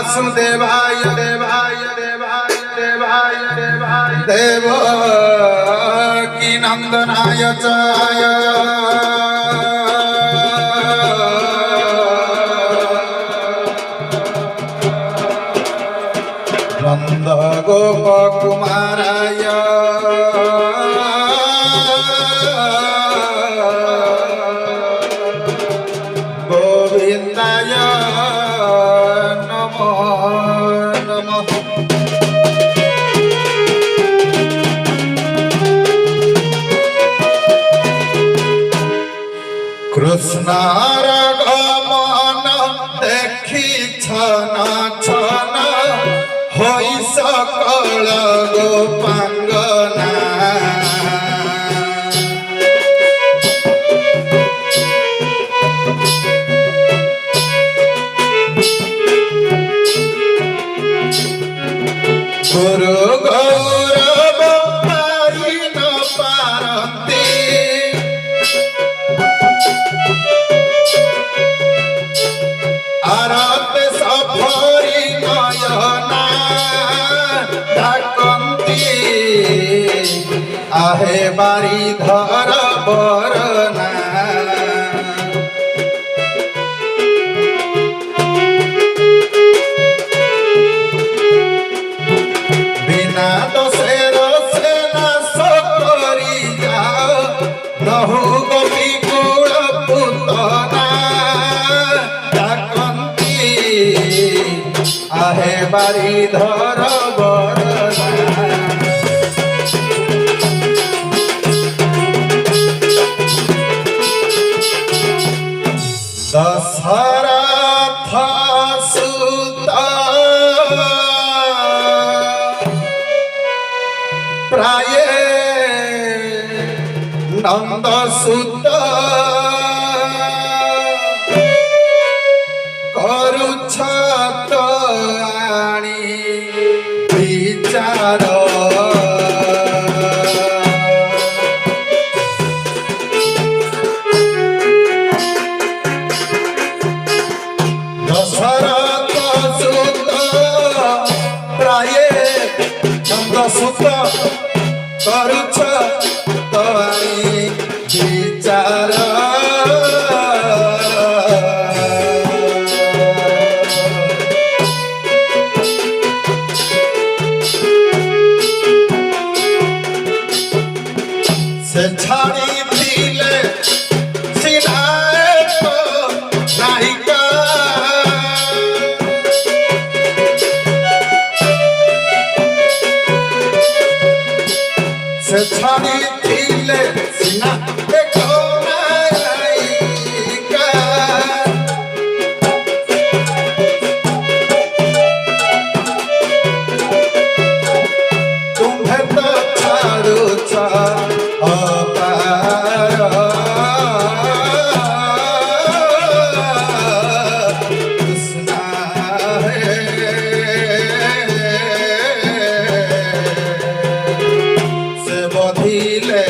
वासुदेवाय देवाय देवाय देवाय देवाय देवकी नंदनाय च नंद गोप कुमाराय गोविंदाय नमो नमः। कृष्णार गमन देखी छन छन होई सकल गोपांगना गुरु गौरव पाई न पारती आरत सफरी नयना डाकंती आहे बारी धर बरना बिना दोषेर से नाश करी जाओ नहु गोपी कुल पुतना डाकंती आहे बारी धर बरना दशरथ सुत प्राय नंद सुत करुछत आनी विचार दशरथ सुत प्राय नंद सुत करुछ तवारी विचार से छाड़ी दिले सिनाए तो नायिका से छाड़ी दिले सिना एक नायिका तुम्हें तो छाड़ू छा अपार कृष्णा है से बधिले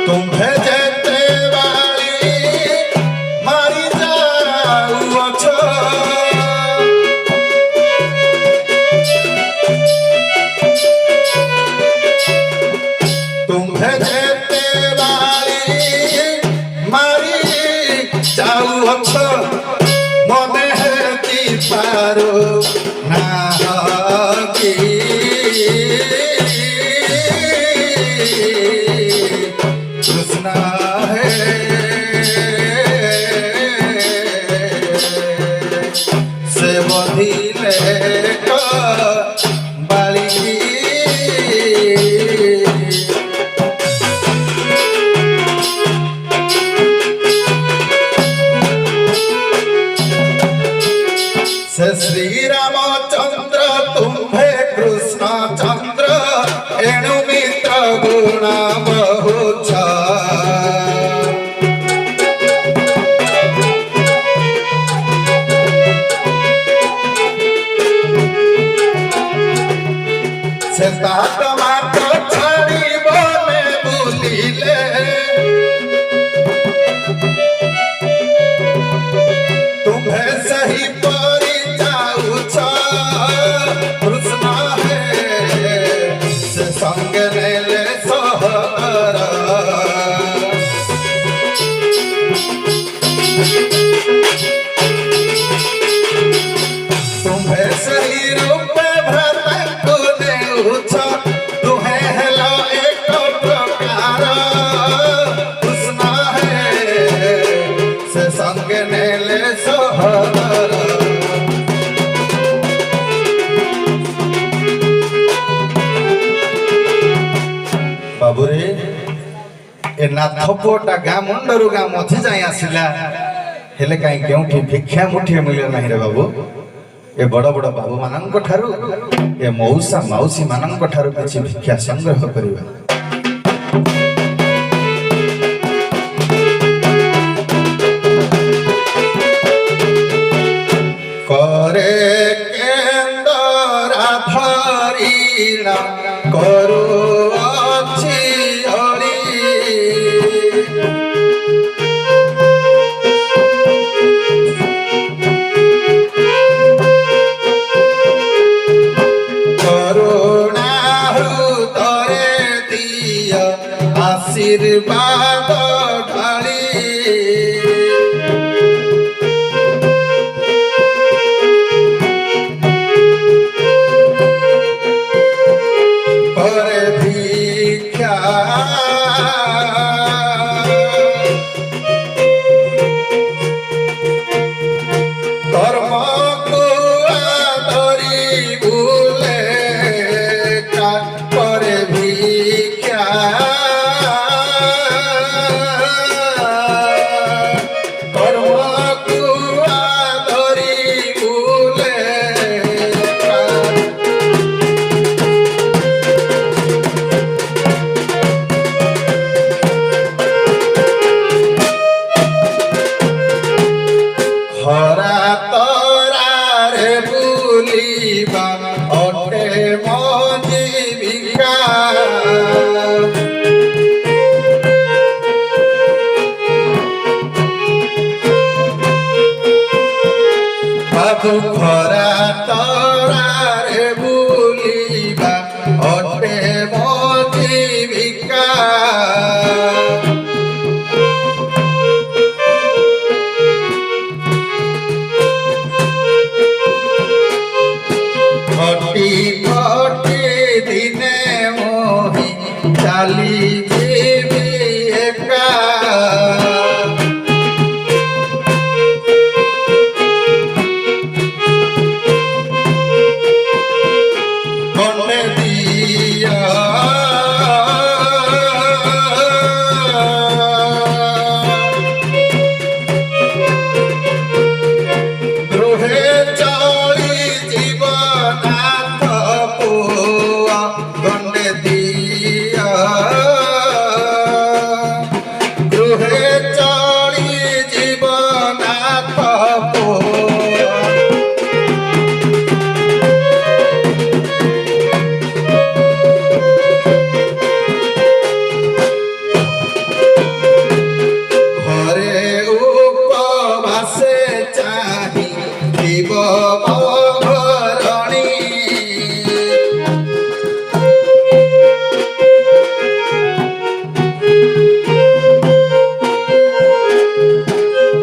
तुम्हें जेते वाली मारी जाऊ अछो तुम्हें जेते वाली मारी जाऊ अछो मने है कि पारो ना की कृष्णा है से बधिले बाली से श्री रामचंद्र तुम्हें कृष्ण चंद्र एणु मित्र गुण बहु ତାତ ମାତ ଛାଡ଼ିବନେ ବୁଲିଲେ ତୁମ୍ଭେ ସେହିପରି ଯାଉଛ କୃଷ୍ଣ ହେ ସେ ସଙ୍ଗେ ନେଲେ ସହର ତୁମ୍ଭେ ସେହି ରୂପେ ଭ୍ରାତାଙ୍କୁ ନେଉଛ ତୁମେ ହେଲ ଏକ ପ୍ରକାର କୃଷ୍ଣ ହେ ସେ ସଙ୍ଗେ ନେଲେ ସହର ବାବୁରେ ଏ ନାଥ ପୁଅଟା ଗାଁ ମୁଣ୍ଡରୁ ଗାଁ ମଝି ଯାଇ ଆସିଲା ହେଲେ କାହିଁ କେଉଁଠି ଭିକ୍ଷା ମୁଠିଏ ମିଳିବ ନାହିଁ ରେ ବାବୁ ଏ ବଡ଼ ବଡ଼ ବାବୁ ମାନଙ୍କ ଠାରୁ ଏ ମଉସା ମାଉସୀ ମାନଙ୍କ ଠାରୁ କିଛି ଭିକ୍ଷା ସଂଗ୍ରହ କରିବା करे केंदरा धरीण करू अछि हरि करुणा हृदय दिय आशीर्वाद ढाली करे भिक्षा कर्म को आदरी भूले करे भिक्षा कर्म को आदरी भूले हरा तरारे बुलिबा अटे मो जीविका बाबू खरा तरारे बुलिबा अटे मो जीविका घटी घटी दिने मोहि चाली जीवी एका कन्ने दिया गृहे चली जीवनाथ पुआ गंडे दिया गृहे चली जीवनाथ पुआ घरे उपवासे चाही जीव भरणी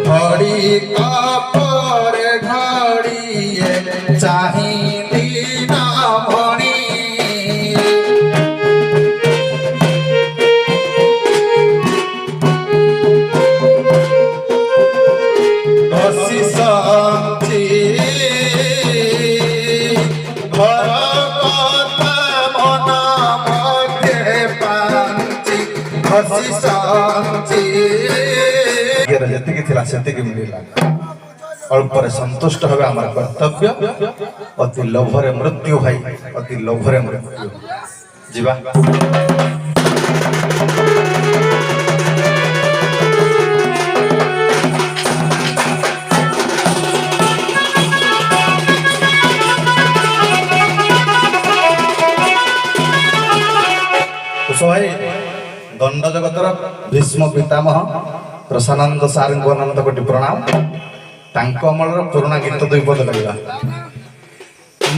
घड़ी कपर घड़िए चाहिली न भणी घसी संची घर कथा मन मध्य पांची घसी संची ଯେତିକି ଥିଲା ସେତିକି ମିଳିଲା ଅଳ୍ପରେ ସନ୍ତୁଷ୍ଟ ହେବେ ଆମର କର୍ତ୍ତବ୍ୟ ଅତି ଲୋଭରେ ମୃତ୍ୟୁ ଭାଇ ଅତି ଲୋଭରେ ମୃତ୍ୟୁ ଯିବା दंड जगतर भीष्म पितामह प्रसानंद सार को अनंत कोटि प्रणाम। तांको अमलर पुराणा गीत दुई पद लगा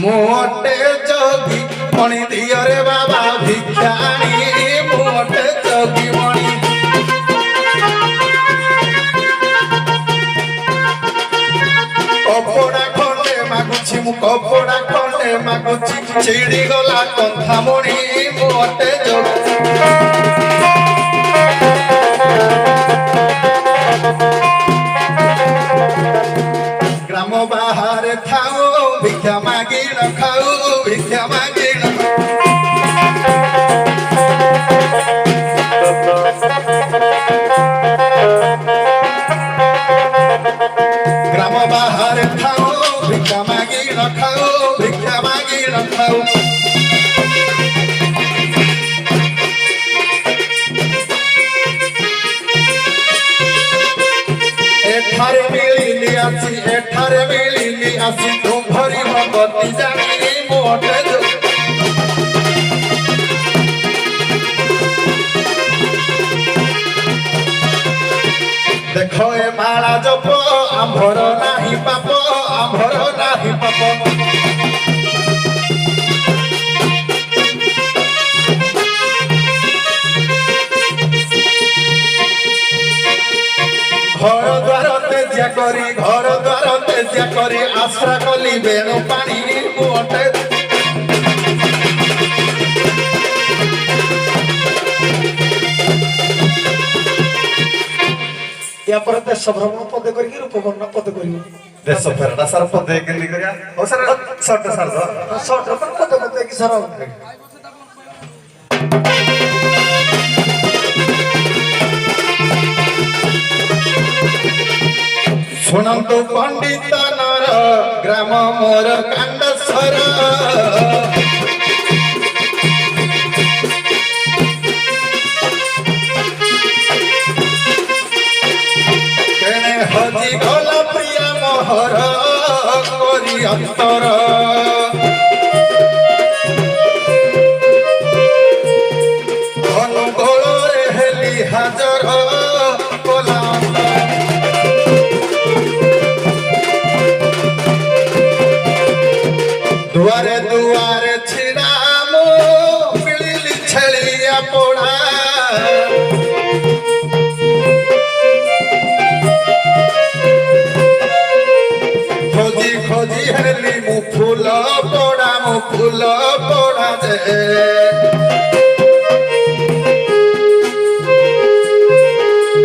मोटे जोगी मणि दियो रे बाबा भिक्षाणी मोटे जोगी मणि कपड़ा खंडे मागुची मु कपड़ा खंडे मागुची चिड़ी गला कंथा मणि मोटे जोगी ग्राम बाहर खाओ भिक्षा मागी न खाओ भिक्षा मागी न ग्राम बाहर खाओ भिक्षा मागी न खाओ भिक्षा मागी न खाओ एठारे मिलिली आसी तुम भरी भगती जानी मोटे देखो ए माला जप आंभर नाही पाप आंभर नाही पाप घर द्वार तेजिया करी आश्रा कली बेणु पानी मोटे या पर देश भ्रमण पदे करी रूप भ्रमण पदे करी देश फेरडा सर पदे केंदी करिया ओ सर शॉर्ट सर शॉर्ट पदे पदे की सर सुनंतु पंडित नर ग्राम मोर कांडसर केने हजी गला प्रिया मोहर करी अंतर अनुगोल रे हेली हाजर कोला दुआरे दुआरे छिड़ा मो मिलिली छलिया पोड़ा खोजी खोजी हेली मु फूल पोड़ा जे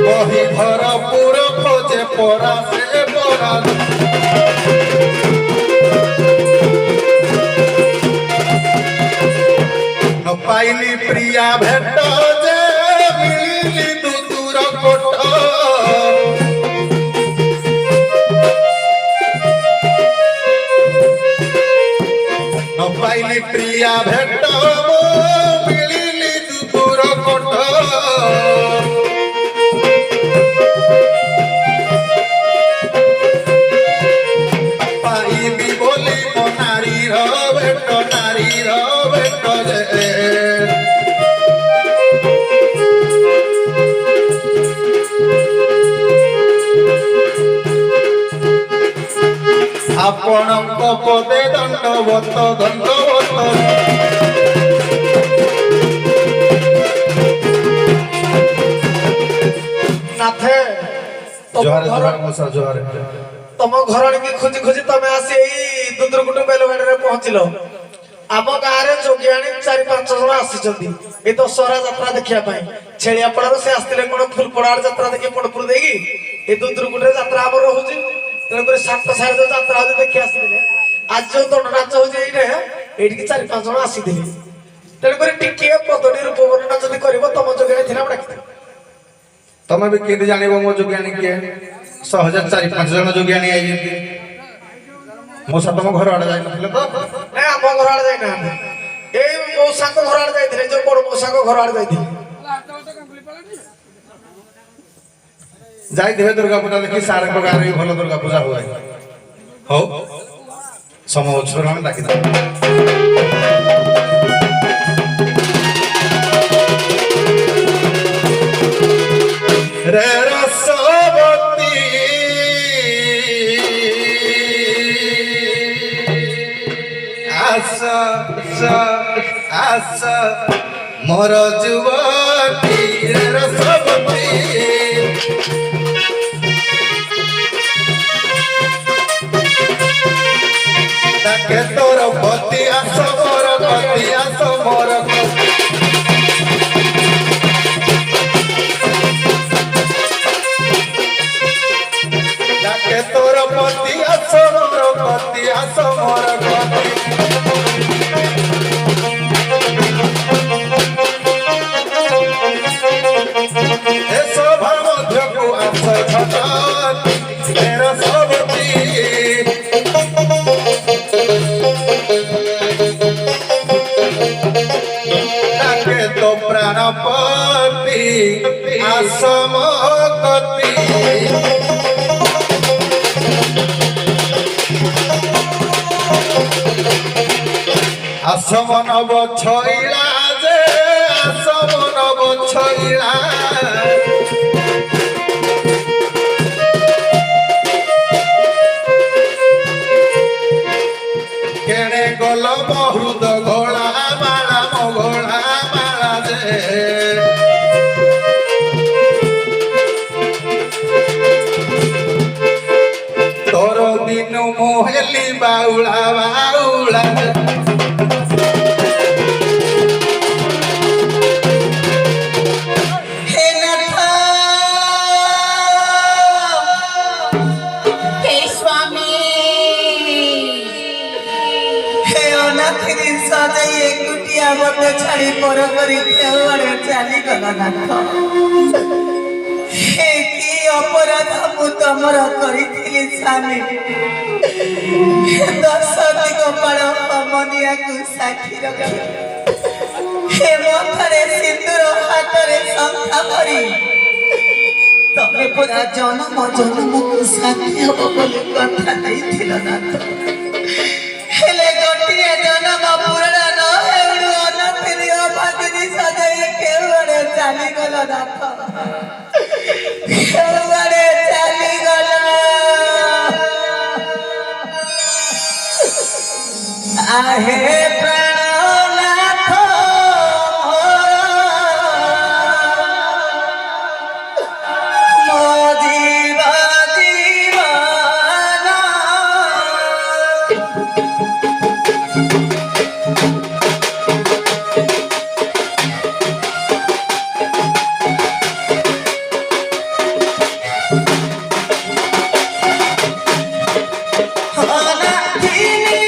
बही भरपूर खोजे पोड़ा से पोड़ा पाइली प्रिया भेट जे मिलिली दूर कोट न पाइली प्रिया भेट मिलिली दूर कोट पाइली बोली मो नारी रो भेट जे आपणक पदे दंडवत नाथे जोहार जोहार मोसा जोहार तम घर की खोजी खोजी तमे आसी एई दुद्रकुट बेलवाड़ी रे पहुंचिलो आम गाँ रे जोगियाणी 4-5 जन आसीचंदी ए दशहरा यात्रा देखिया पाई छेलियापड़ार से आस्तिले कोन फुलपड़ार यात्रा देखि पड़पुर देगी ए दुद्रकुट रे यात्रा हमर होची तेरे सात साइड जो यात्रा होती देखि आसीले आज जो दंड नाच होची एइरे एइठी की 4-5 जन आसीथिले तेरे टिके पदडी रूप वर्णना जदि करबो तम जोगियाणी थिना डाकिते तमे भी केदि जानिबो मो जोगियाणी के सहज 4-5 जन जोगियाणी आई मोसा तम घर आड़े जाई नथिले तो नै हम घर आड़े जाई ना ए मोसा को घर आड़े जाईथिले जो बड़ मोसा को घर आड़े जाईथिले जाई देवे दुर्गा पूजा देखि सारे को गारे भी भलो दुर्गा पूजा हुआ हो समय उछल हम डाकी আস আস মোর যুবতী রসবতী তাকে তোর পতি আস মোর পতি আস মোর পতি তাকে তোর পতি আস মোর পতি আস মোর পতি এ সভা মধ্যকু আস ঝটতি তের সবতি তাকে তো প্রাণপতি আসমকতি আসমনব ছইলা যে আসমনব ছইলা কেড়ে গল বহুত ঘোড়া মালা মঘোড়া মালা যে তোর দিন মোহেলি বাউলা বাউলা হে নাথ হে স্বামী হে অনাথিনী সজাই একুটিয়া মতো ছাড়ি পর করি কেউড়ে চালি গলা নাথ হে কি অপরাধ মু তমর করিଥିଲି স্বামী দশ দিଗ পাଳ ପମନିଆକୁ ସାକ୍ଷୀ ରଖି ହେ ମଥରେ ସିନ୍ଦୁର ହାତରେ ଶଙ୍ଖା ଭରି ତମେ ପୁରା ଜନମ ଜନମକୁ ସାଥୀ ହବ ବୋଲି କଥା ଦେଇଥିଲ ନାଥ ହେଲେ ଗୋଟିଏ ଜନମ ପୂରଣ ନ ହେଉଣୁ ଅନାଥିନୀ ଅଭାଗିନୀ ସଜାଇ କେଉଁଆଡ଼େ ଚାଲିଗଲ ନାଥ କେଉଁଆଡ଼େ ଚାଲିଗଲ आहे प्राणनाथ मो जीवा जीवाना अनाथिनी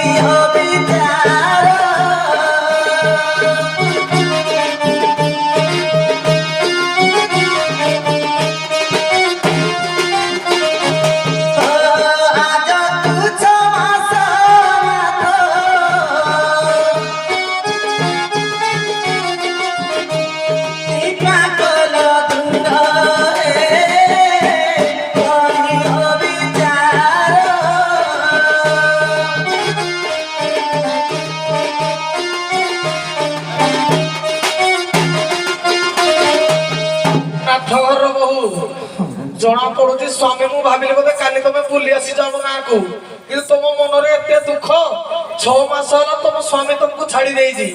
करियो विचार आज तुझ मासा नाथवर बहु जना पड़ुची स्वामी मु भाबिले बोधे काली तमे बुली आसी जाम गाँ को किंतु तुम मन रे एते दुख 6 मास होला तुम स्वामी तुमको छाड़ी देई जी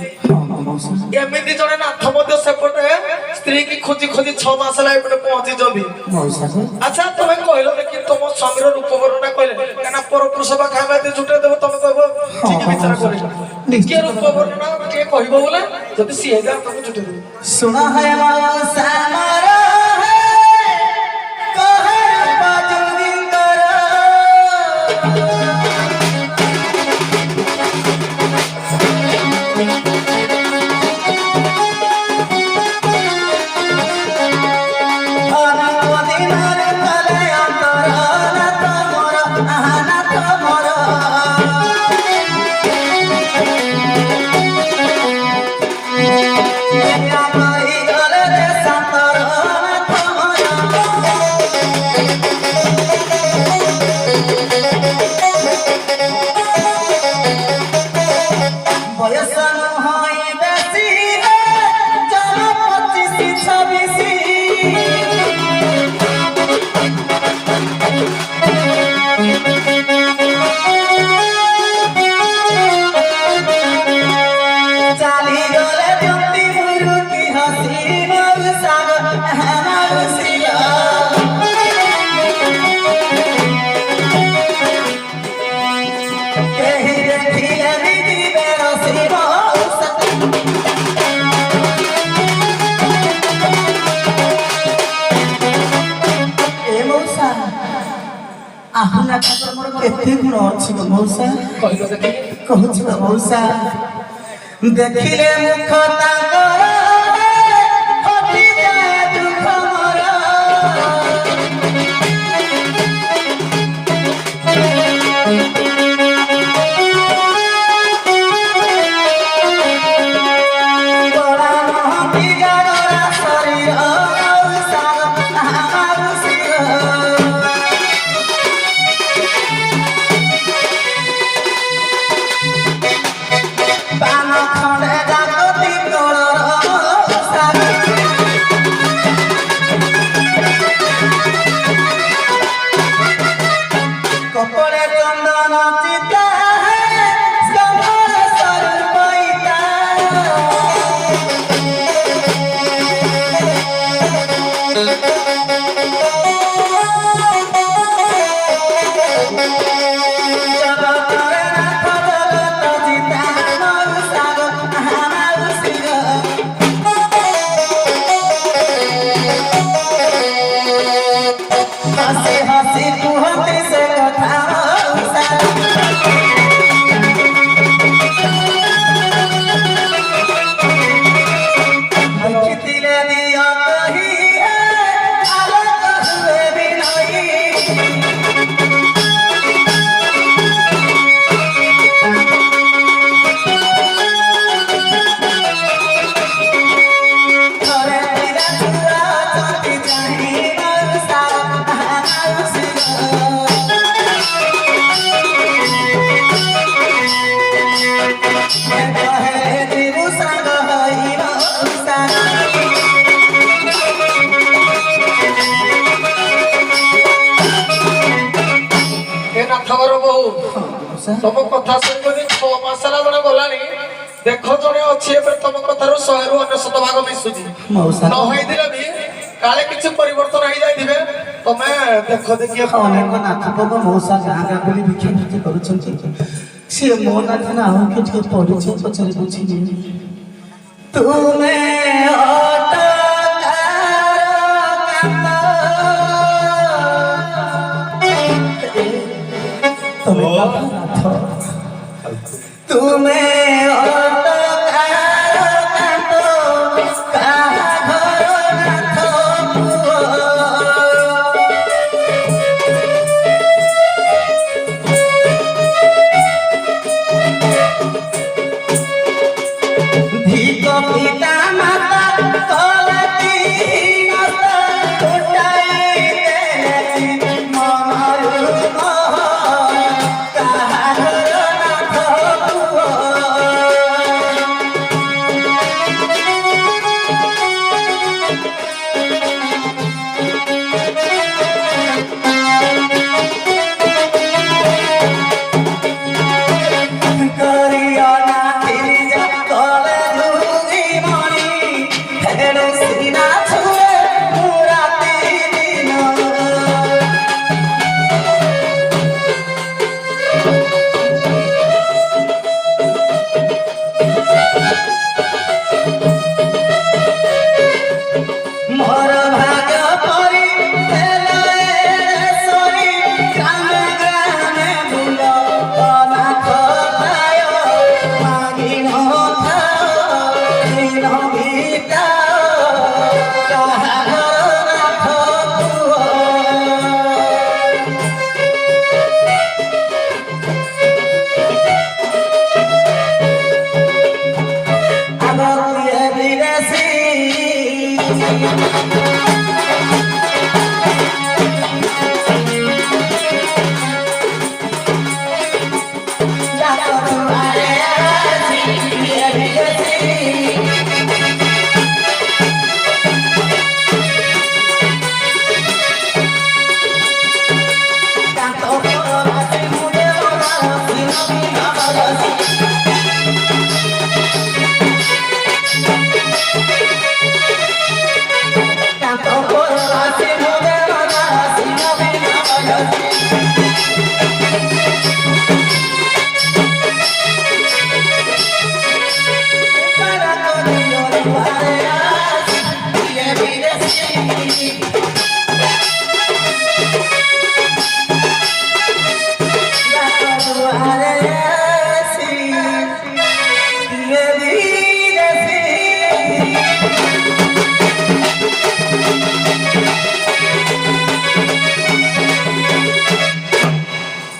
एमिति जने नाथ मध्य सेपटे स्त्री की खोजी खोजी 6 मास ला एपटे पहुंची जबी अच्छा तुमे कहलो कि तुम स्वामी रो रूप वर्णना कहले काना पर पुरुष बा खाबा दे जुटे देबो तुम कहबो ठीक विचार करे के रूप वर्णना के कहबो बोले जति सिए जा तुम जुटे देबो सुना है मौसा मारा केते गुण अछि मौसा कहलो देखि कहछ मौसा देखिले मुख ताकर हटि जाए दुख मोर बड़ा मोहि गडरा शरीर तुम कथा सुन 6 मास जड़े गलानी देख जड़े अच्छी तुम कथार 100 रु 99 भाग मिशुची नई भी काले किसी परिवर्तन हो जाए तुम्हें देख देखिए अनेक नाथ बाबा मौसा गाँ गाँ बोली भिक्षा भिक्षि करुछंती से मो नाथ ना हो के पड़े पचारे बुझी तुम्हें ତୁମେ ଅଟକାର କାଟ କାହା ଘର ନାଥ ପୁଅ ଧିକ ପିତା ମାତା କଲତି ନତ ଗୋଟାଏ ଦେଲେ ମନରୁ ମୋହ କାହା ଘର ନାଥ ପୁଅ କରିଅ ନା ଥିରିଜା ତଳେ ଧୁରି ମଣି ହେଣୁ ସିନା ଛୁଏ ମୁଁ ରାତି ଦିନ ମୋର ଭାଗ୍ୟ ପରି ହେଲ ଏ ସରି ଗ୍ରାମେ ଗ୍ରାମେ ବୁଲ ଅନାଥ ପ୍ରାୟ ମାଗିନ ଥାଅ ଦିନ ବିତାଅ କାହା ଘର ନାଥ ପୁଅ ଆଗକୁ ବିଦେଶୀ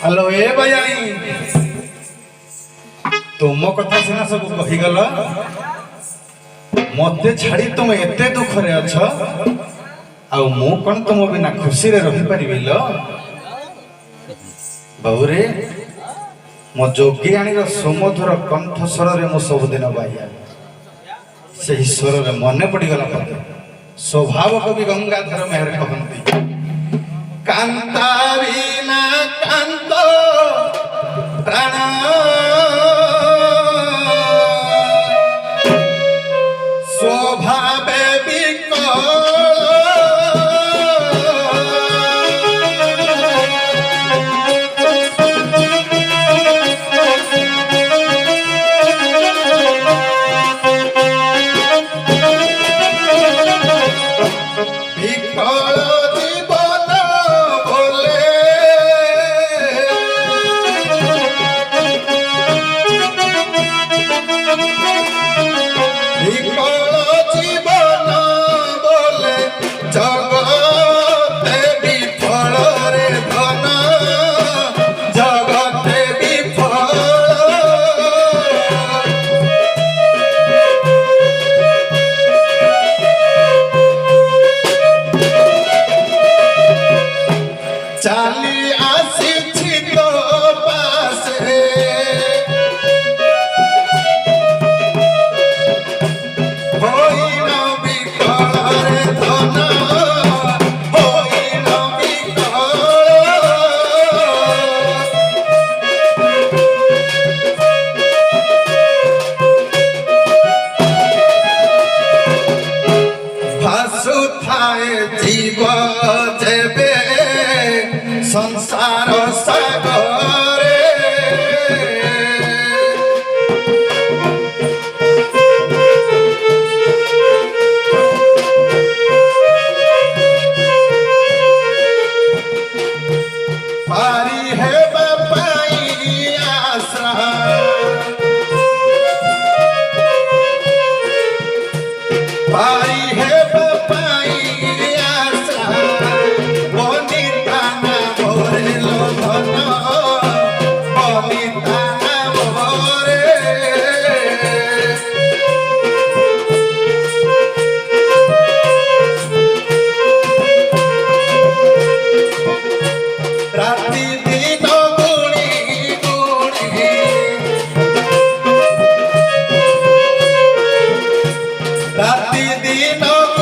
हेलो ए बयानी तुम कथा सिना सब कहीगल मते छाड़ी तुम एते दुख रे अछ आ मु कोन तुम बिना खुशी रे रही परिबि लो बाबू रे मो जोगियाणी रो सुमधुर कंठ स्वर रे मो सब दिन बाया से ईश्वर रे मने पड़ी गला मते स्वभाव कवि गंगाधर मेहर कहंती कांता बिना कांत प्राण स्वभावे विकल विकल जीवन बोले ରାତି ଦିନ